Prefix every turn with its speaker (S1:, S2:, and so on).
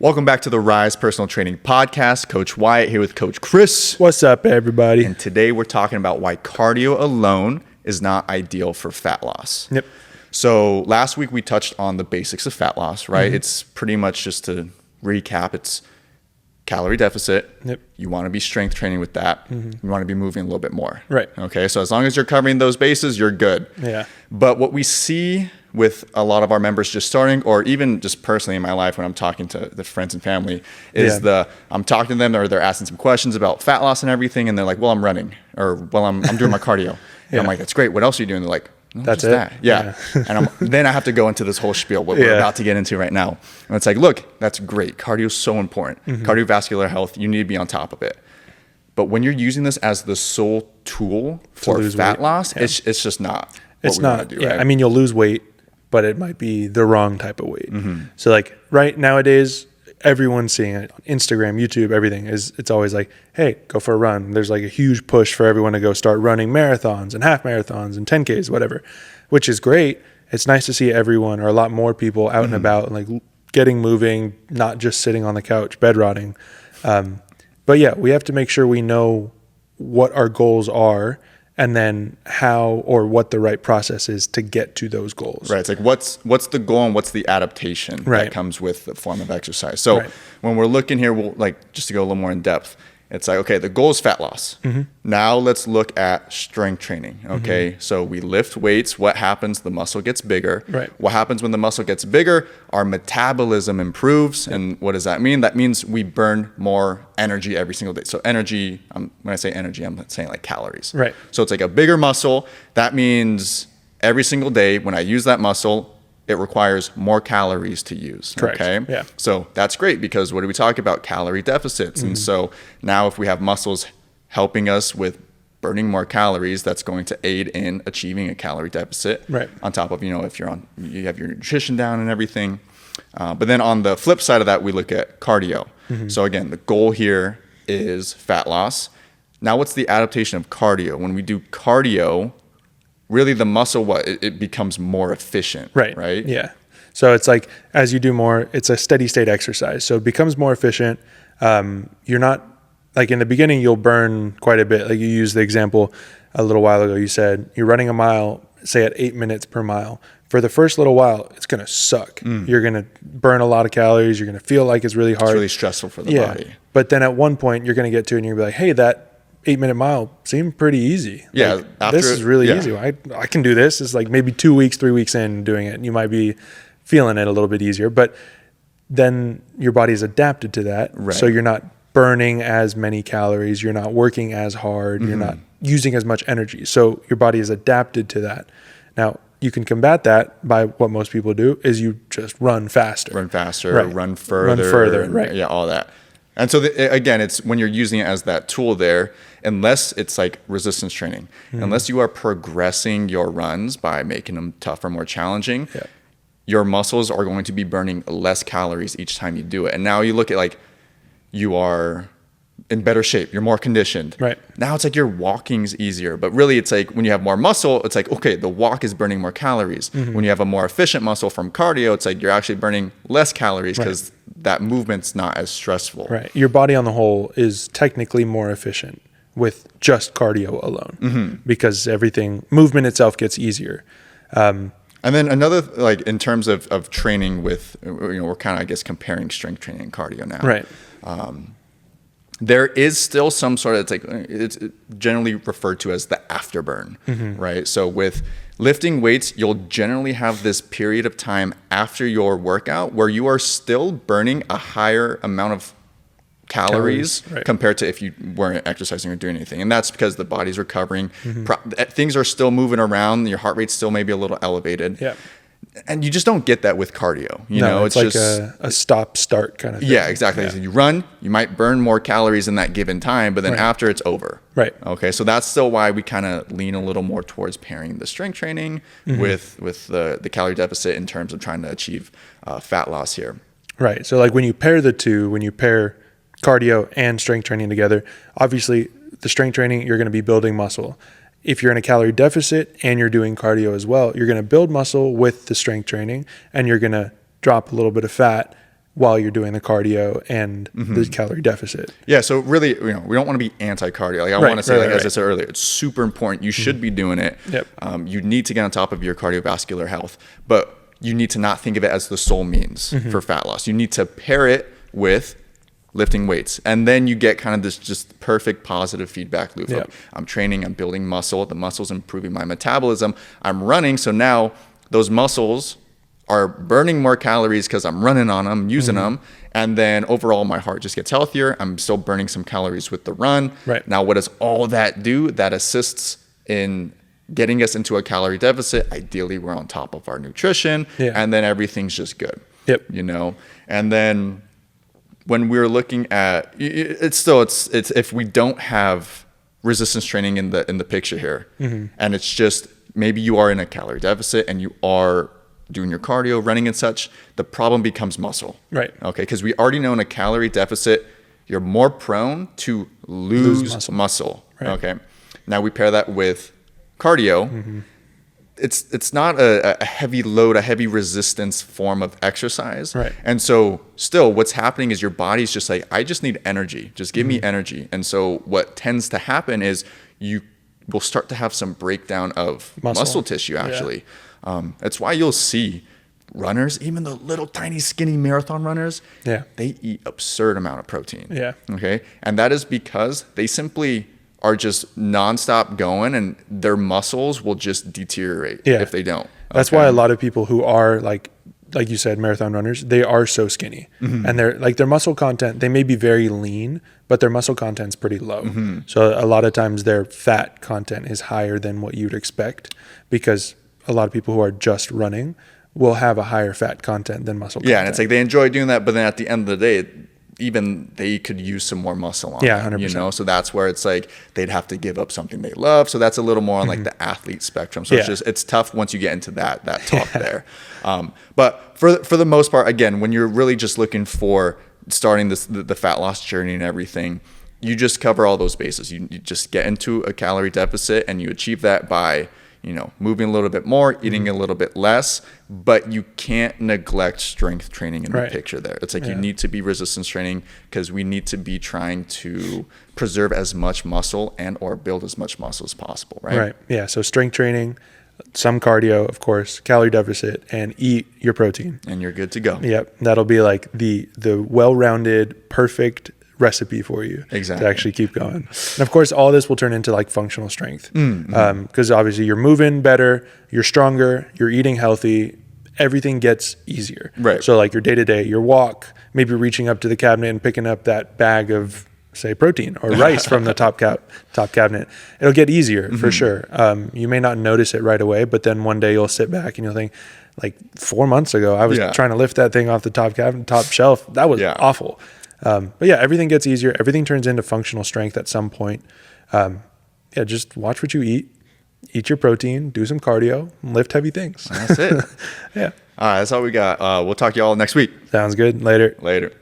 S1: Welcome back to the Rise Personal Training Podcast. Coach Wyatt here with Coach Chris.
S2: What's up, everybody?
S1: And today we're talking about why cardio alone is not ideal for fat loss.
S2: Yep.
S1: So last week we touched on the basics of fat loss, right? It's pretty much, just to recap, it's calorie deficit.
S2: Yep.
S1: You want to be strength training with that. You want to be moving a little bit more.
S2: Right.
S1: Okay. So as long as you're covering those bases, you're good.
S2: Yeah.
S1: But what we see with a lot of our members just starting, or even just personally in my life when I'm talking to the friends and family, is I'm talking to them, or they're asking some questions about fat loss and everything, and they're like, well, I'm running, or well, I'm doing my cardio. And I'm like, that's great. What else are you doing? They're like, no,
S2: that's
S1: just
S2: it.
S1: That. Yeah. And then I have to go into this whole spiel, what we're about to get into right now. And it's like, look, that's great. Cardio is so important. Cardiovascular health, you need to be on top of it. But when you're using this as the sole tool for fat loss, it's just not what we want to do. Right?
S2: I mean, you'll lose weight, but it might be the wrong type of weight. So like right nowadays, everyone's seeing it on Instagram, YouTube, everything it's always like, hey, go for a run. There's like a huge push for everyone to go start running marathons and half marathons and 10Ks, whatever, which is great. It's nice to see everyone, or a lot more people out and about, like getting moving, not just sitting on the couch, bed rotting. But yeah, we have to make sure we know what our goals are, and then how or what the right process is to get to those goals.
S1: Right. It's like, what's the goal and what's the adaptation that comes with the form of exercise. So when we're looking here, we'll just to go a little more in depth, it's like, okay, the goal is fat loss. Now let's look at strength training. Okay. So we lift weights. What happens? The muscle gets bigger.
S2: Right.
S1: What happens when the muscle gets bigger? Our metabolism improves. And what does that mean? That means we burn more energy every single day. So energy, when I say energy, I'm saying like calories.
S2: Right.
S1: So it's like a bigger muscle. That means every single day when I use that muscle, it requires more calories to use.
S2: Correct.
S1: Okay.
S2: Yeah.
S1: So that's great, because what do we talk about? Calorie deficits. And so now if we have muscles helping us with burning more calories, that's going to aid in achieving a calorie deficit. Right. On top of, if you have your nutrition down and everything. But then on the flip side of that, we look at cardio. So again, the goal here is fat loss. Now what's the adaptation of cardio? When we do cardio, really the muscle, it becomes more efficient. Right.
S2: Yeah. So it's like, as you do more, it's a steady state exercise. So it becomes more efficient. You're not, like in the beginning, you'll burn quite a bit. Like you used the example a little while ago, you said you're running a mile, say at 8 minutes per mile. For the first little while, it's going to suck. You're going to burn a lot of calories. You're going to feel like it's really hard.
S1: It's really stressful for the body.
S2: But then at one point you're going to get to it and you're going to be like, hey, that 8 minute mile seemed pretty easy.
S1: Yeah.
S2: Like, this is really easy. I can do this. It's like maybe 2 weeks, 3 weeks in doing it, and you might be feeling it a little bit easier, but then your body's adapted to that. Right. So you're not burning as many calories. You're not working as hard. You're not using as much energy. So your body is adapted to that. Now you can combat that by what most people do is you just run faster, run further,
S1: and, all that. And so again, it's when you're using it as that tool there, unless it's like resistance training, unless you are progressing your runs by making them tougher, more challenging, your muscles are going to be burning less calories each time you do it. And now you look at like, you are in better shape, you're more conditioned.
S2: Right.
S1: Now it's like your walking's easier, but really it's like when you have more muscle, it's like, okay, the walk is burning more calories. When you have a more efficient muscle from cardio, it's like you're actually burning less calories because that movement's not as stressful.
S2: Right. Your body on the whole is technically more efficient with just cardio alone because movement itself gets easier.
S1: And then another, like in terms of training with, we're kind of, I guess, comparing strength training and cardio now.
S2: Right.
S1: There is still some sort of, it's generally referred to as the afterburn, right? So with lifting weights, you'll generally have this period of time after your workout where you are still burning a higher amount of calories compared to if you weren't exercising or doing anything. And that's because the body's recovering. Things are still moving around. Your heart rate's still maybe a little elevated.
S2: Yeah.
S1: And you just don't get that with cardio.
S2: It's like just a stop-start kind of thing.
S1: Yeah, exactly. So you run, you might burn more calories in that given time, but then after it's over.
S2: Right.
S1: Okay, so that's still why we kind of lean a little more towards pairing the strength training with the calorie deficit in terms of trying to achieve fat loss here.
S2: Right. So like when you pair the two, when you pair cardio and strength training together, obviously the strength training, you're going to be building muscle. If you're in a calorie deficit and you're doing cardio as well, you're going to build muscle with the strength training and you're going to drop a little bit of fat while you're doing the cardio and the calorie deficit.
S1: Yeah. So really, we don't want to be anti-cardio. Like I want to say, as I said earlier, it's super important. You should be doing it.
S2: Yep.
S1: You need to get on top of your cardiovascular health, but you need to not think of it as the sole means for fat loss. You need to pair it with lifting weights. And then you get kind of this just perfect positive feedback loop.
S2: Yep.
S1: I'm training, I'm building muscle, the muscle's improving my metabolism. I'm running. So now those muscles are burning more calories because I'm running on them, using them. And then overall, my heart just gets healthier. I'm still burning some calories with the run.
S2: Right.
S1: Now, what does all that do? That assists in getting us into a calorie deficit. Ideally, we're on top of our nutrition, and then everything's just good.
S2: Yep.
S1: And then when we're looking at it's if we don't have resistance training in the picture here, and it's just maybe you are in a calorie deficit and you are doing your cardio, running and such, the problem becomes muscle.
S2: Right.
S1: Okay. Because we already know in a calorie deficit, you're more prone to lose muscle.
S2: Right.
S1: Okay. Now we pair that with cardio. It's not a heavy load, a heavy resistance form of exercise.
S2: Right.
S1: And so still what's happening is your body's just like, I just need energy. Just give me energy. And so what tends to happen is you will start to have some breakdown of muscle tissue actually. That's why you'll see runners, even the little tiny skinny marathon runners, they eat absurd amount of protein. Okay. And that is because they simply are just nonstop going and their muscles will just deteriorate if they don't.
S2: That's why a lot of people who are like you said, marathon runners, they are so skinny and they're like their muscle content, they may be very lean, but their muscle content's pretty low. So a lot of times their fat content is higher than what you'd expect because a lot of people who are just running will have a higher fat content than muscle content.
S1: Yeah, and it's like they enjoy doing that, but then at the end of the day, even they could use some more muscle on
S2: 100%.
S1: So that's where it's like they'd have to give up something they love. So that's a little more on like the athlete spectrum. So it's tough once you get into that talk there. But for the most part, again, when you're really just looking for starting the fat loss journey and everything, you just cover all those bases. You just get into a calorie deficit and you achieve that by moving a little bit more, eating a little bit less, but you can't neglect strength training in the picture there. It's like you need to be resistance training because we need to be trying to preserve as much muscle and or build as much muscle as possible, right?
S2: Right. Yeah. So strength training, some cardio, of course, calorie deficit, and eat your protein.
S1: And you're good to go.
S2: Yep. That'll be like the well-rounded, perfect recipe for you to actually keep going. And of course, all this will turn into like functional strength because obviously you're moving better, you're stronger, you're eating healthy, everything gets easier.
S1: Right.
S2: So like your day-to-day, your walk, maybe reaching up to the cabinet and picking up that bag of say protein or rice from the top cabinet, it'll get easier for sure. You may not notice it right away, but then one day you'll sit back and you'll think, like 4 months ago, I was trying to lift that thing off the top shelf. That was awful. But yeah, everything gets easier. Everything turns into functional strength at some point. Just watch what you eat your protein, do some cardio, lift heavy things.
S1: That's it.
S2: Yeah.
S1: All right. That's all we got. We'll talk to you all next week.
S2: Sounds good. Later.